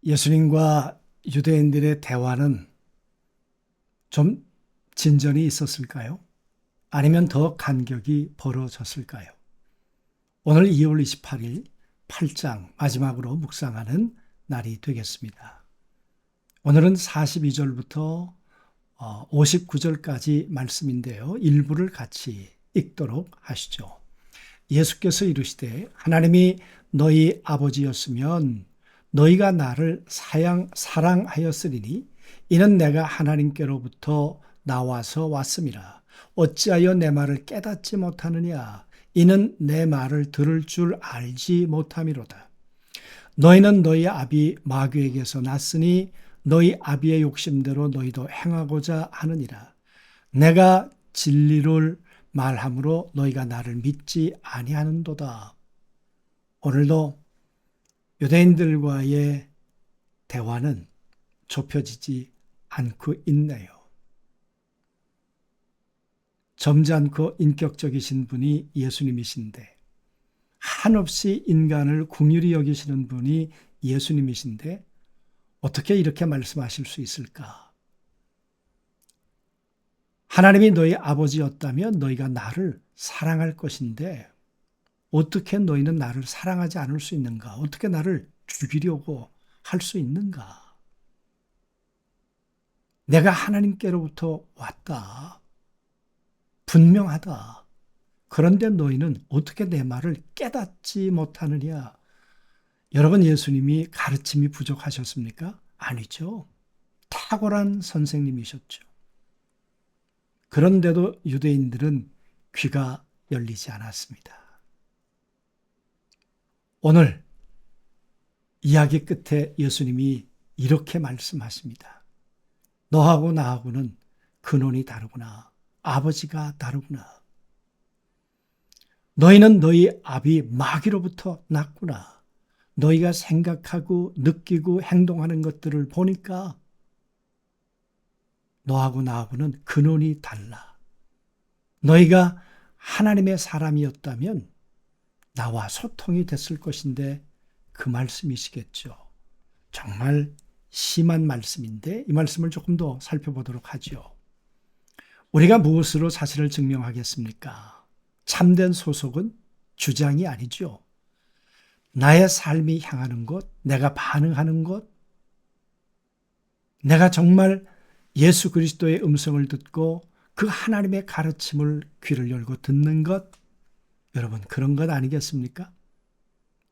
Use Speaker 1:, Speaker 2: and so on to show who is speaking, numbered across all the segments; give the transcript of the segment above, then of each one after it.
Speaker 1: 예수님과 유대인들의 대화는 좀 진전이 있었을까요? 아니면 더 간격이 벌어졌을까요? 오늘 2월 28일 8장 마지막으로 묵상하는 날이 되겠습니다. 오늘은 42절부터 59절까지 말씀인데요. 일부를 같이 읽도록 하시죠. 예수께서 이르시되 하나님이 너희 아버지였으면 너희가 나를 사랑하였으리니 이는 내가 하나님께로부터 나와서 왔음이라. 어찌하여 내 말을 깨닫지 못하느냐? 이는 내 말을 들을 줄 알지 못함이로다. 너희는 너희 아비 마귀에게서 났으니 너희 아비의 욕심대로 너희도 행하고자 하느니라. 내가 진리를 말함으로 너희가 나를 믿지 아니하는도다. 오늘도 유대인들과의 대화는 좁혀지지 않고 있네요. 점잖고 인격적이신 분이 예수님이신데, 한없이 인간을 긍휼히 여기시는 분이 예수님이신데 어떻게 이렇게 말씀하실 수 있을까? 하나님이 너희 아버지였다면 너희가 나를 사랑할 것인데 어떻게 너희는 나를 사랑하지 않을 수 있는가? 어떻게 나를 죽이려고 할 수 있는가? 내가 하나님께로부터 왔다. 분명하다. 그런데 너희는 어떻게 내 말을 깨닫지 못하느냐? 여러분, 예수님이 가르침이 부족하셨습니까? 아니죠. 탁월한 선생님이셨죠. 그런데도 유대인들은 귀가 열리지 않았습니다. 오늘 이야기 끝에 예수님이 이렇게 말씀하십니다. 너하고 나하고는 근원이 다르구나. 아버지가 다르구나. 너희는 너희 아비 마귀로부터 났구나. 너희가 생각하고 느끼고 행동하는 것들을 보니까 너하고 나하고는 근원이 달라. 너희가 하나님의 사람이었다면 나와 소통이 됐을 것인데 그 말씀이시겠죠. 정말 심한 말씀인데 이 말씀을 조금 더 살펴보도록 하죠. 우리가 무엇으로 사실을 증명하겠습니까? 참된 소속은 주장이 아니죠. 나의 삶이 향하는 것, 내가 반응하는 것, 내가 정말 예수 그리스도의 음성을 듣고 그 하나님의 가르침을 귀를 열고 듣는 것, 여러분 그런 것 아니겠습니까?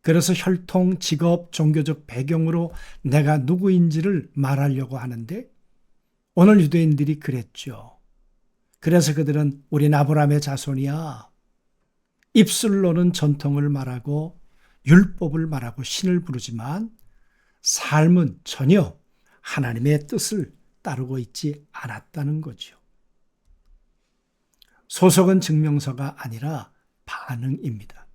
Speaker 1: 그래서 혈통, 직업, 종교적 배경으로 내가 누구인지를 말하려고 하는데 오늘 유대인들이 그랬죠. 그래서 그들은 우린 아브라함의 자손이야. 입술로는 전통을 말하고 율법을 말하고 신을 부르지만 삶은 전혀 하나님의 뜻을 따르고 있지 않았다는 거죠. 소속은 증명서가 아니라 반응입니다.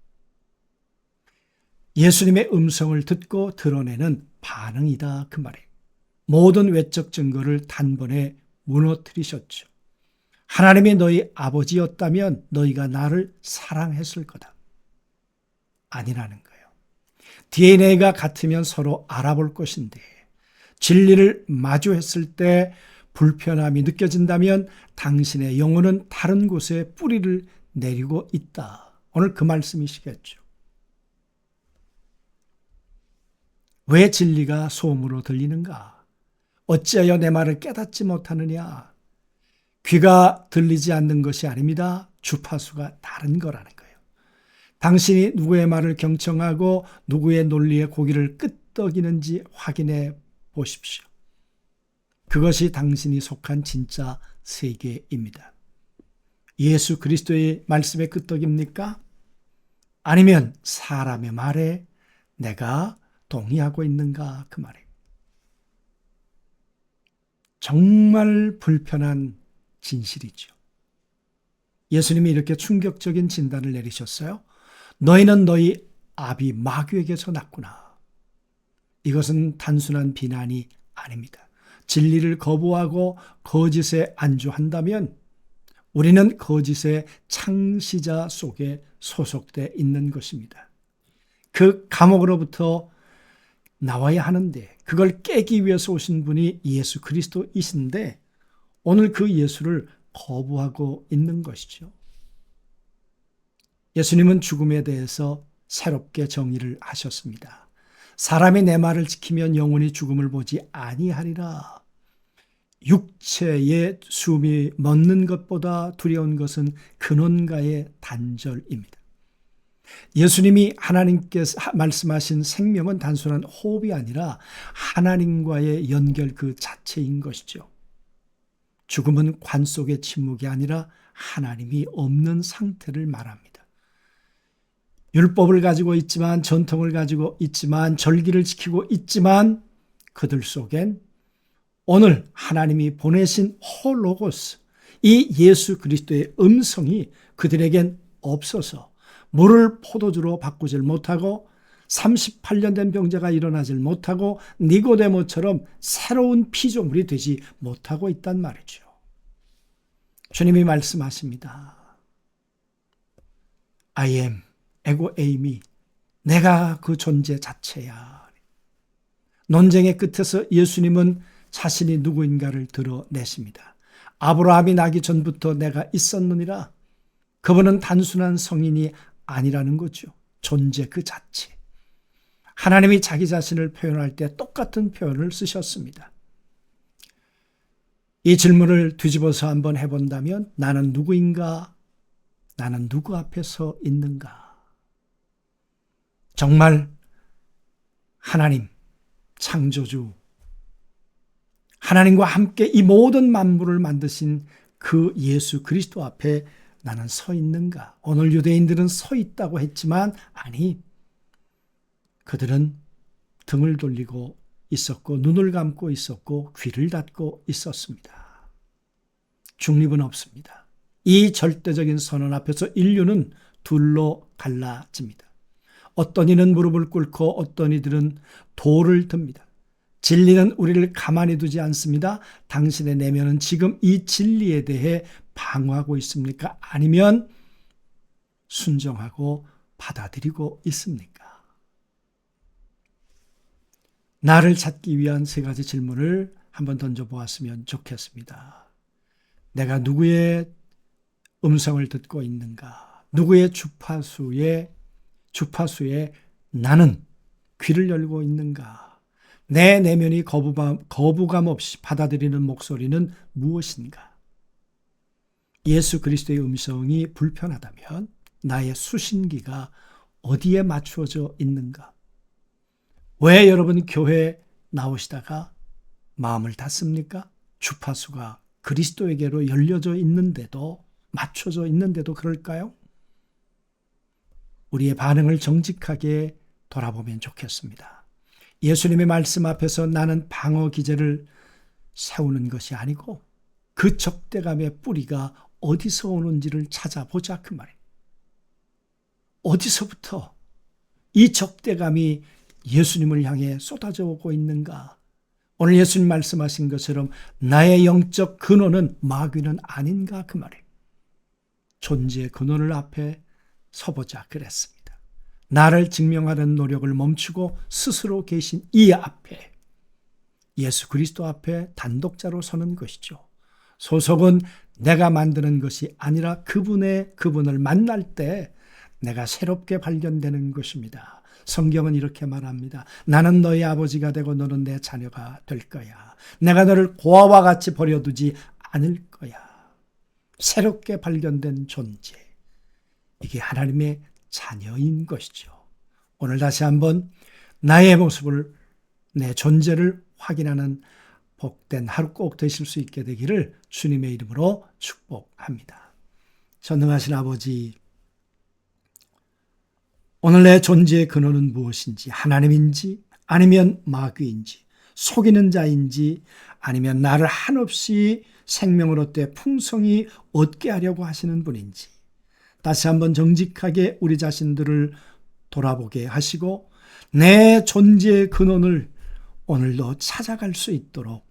Speaker 1: 예수님의 음성을 듣고 드러내는 반응이다 그 말이에요. 모든 외적 증거를 단번에 무너뜨리셨죠. 하나님이 너희 아버지였다면 너희가 나를 사랑했을 거다. 아니라는 거예요. DNA가 같으면 서로 알아볼 것인데 진리를 마주했을 때 불편함이 느껴진다면 당신의 영혼은 다른 곳에 뿌리를 내리고 있다. 오늘 그 말씀이시겠죠. 왜 진리가 소음으로 들리는가? 어찌하여 내 말을 깨닫지 못하느냐? 귀가 들리지 않는 것이 아닙니다. 주파수가 다른 거라는 거예요. 당신이 누구의 말을 경청하고 누구의 논리에 고기를 끄떡이는지 확인해 보십시오. 그것이 당신이 속한 진짜 세계입니다. 예수 그리스도의 말씀에 끄떡입니까? 아니면 사람의 말에 내가 동의하고 있는가 그 말이에요. 정말 불편한 진실이죠. 예수님이 이렇게 충격적인 진단을 내리셨어요. 너희는 너희 아비 마귀에게서 났구나. 이것은 단순한 비난이 아닙니다. 진리를 거부하고 거짓에 안주한다면 우리는 거짓의 창시자 속에 소속돼 있는 것입니다. 그 감옥으로부터 나와야 하는데 그걸 깨기 위해서 오신 분이 예수 그리스도이신데 오늘 그 예수를 거부하고 있는 것이죠. 예수님은 죽음에 대해서 새롭게 정의를 하셨습니다. 사람이 내 말을 지키면 영원히 죽음을 보지 아니하리라. 육체의 숨이 멎는 것보다 두려운 것은 근원과의 단절입니다. 예수님이 하나님께서 말씀하신 생명은 단순한 호흡이 아니라 하나님과의 연결 그 자체인 것이죠. 죽음은 관 속의 침묵이 아니라 하나님이 없는 상태를 말합니다. 율법을 가지고 있지만, 전통을 가지고 있지만, 절기를 지키고 있지만 그들 속엔 오늘 하나님이 보내신 홀로고스, 이 예수 그리스도의 음성이 그들에겐 없어서 물을 포도주로 바꾸질 못하고 38년 된 병자가 일어나질 못하고 니고데모처럼 새로운 피조물이 되지 못하고 있단 말이죠. 주님이 말씀하십니다. I am, 에고 에이미, 내가 그 존재 자체야. 논쟁의 끝에서 예수님은 자신이 누구인가를 드러내십니다. 아브라함이 나기 전부터 내가 있었느니라. 그분은 단순한 성인이 아니라는 거죠. 존재 그 자체. 하나님이 자기 자신을 표현할 때 똑같은 표현을 쓰셨습니다. 이 질문을 뒤집어서 한번 해본다면 나는 누구인가? 나는 누구 앞에 서 있는가? 정말 하나님, 창조주, 하나님과 함께 이 모든 만물을 만드신 그 예수 그리스도 앞에 나는 서 있는가? 오늘 유대인들은 서 있다고 했지만 아니, 그들은 등을 돌리고 있었고 눈을 감고 있었고 귀를 닫고 있었습니다. 중립은 없습니다. 이 절대적인 선언 앞에서 인류는 둘로 갈라집니다. 어떤 이는 무릎을 꿇고 어떤 이들은 돌을 듭니다. 진리는 우리를 가만히 두지 않습니다. 당신의 내면은 지금 이 진리에 대해 방어하고 있습니까? 아니면 순종하고 받아들이고 있습니까? 나를 찾기 위한 세 가지 질문을 한번 던져보았으면 좋겠습니다. 내가 누구의 음성을 듣고 있는가? 누구의 주파수에 나는 귀를 열고 있는가? 내 내면이 거부감 없이 받아들이는 목소리는 무엇인가? 예수 그리스도의 음성이 불편하다면 나의 수신기가 어디에 맞추어져 있는가? 왜 여러분 교회 나오시다가 마음을 닫습니까? 주파수가 그리스도에게로 열려져 있는데도, 맞춰져 있는데도 그럴까요? 우리의 반응을 정직하게 돌아보면 좋겠습니다. 예수님의 말씀 앞에서 나는 방어 기제를 세우는 것이 아니고 그 적대감의 뿌리가 어디서 오는지를 찾아보자 그 말이에요. 어디서부터 이 적대감이 예수님을 향해 쏟아져 오고 있는가? 오늘 예수님 말씀하신 것처럼 나의 영적 근원은 마귀는 아닌가 그 말이에요. 존재의 근원을 앞에 서보자 그랬습니다. 나를 증명하는 노력을 멈추고 스스로 계신 이 앞에, 예수 그리스도 앞에 단독자로 서는 것이죠. 소속은 내가 만드는 것이 아니라 그분을 만날 때 내가 새롭게 발견되는 것입니다. 성경은 이렇게 말합니다. 나는 너의 아버지가 되고 너는 내 자녀가 될 거야. 내가 너를 고아와 같이 버려두지 않을 거야. 새롭게 발견된 존재. 이게 하나님의 자녀인 것이죠. 오늘 다시 한번 나의 모습을, 내 존재를 확인하는 복된 하루 꼭 되실 수 있게 되기를 주님의 이름으로 축복합니다. 전능하신 아버지, 오늘 내 존재의 근원은 무엇인지, 하나님인지 아니면 마귀인지, 속이는 자인지 아니면 나를 한없이 생명을 얻되 풍성히 얻게 하려고 하시는 분인지 다시 한번 정직하게 우리 자신들을 돌아보게 하시고 내 존재의 근원을 오늘도 찾아갈 수 있도록,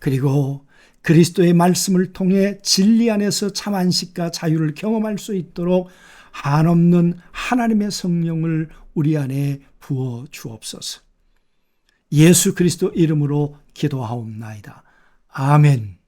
Speaker 1: 그리고 그리스도의 말씀을 통해 진리 안에서 참 안식과 자유를 경험할 수 있도록 한없는 하나님의 성령을 우리 안에 부어 주옵소서. 예수 그리스도 이름으로 기도하옵나이다. 아멘.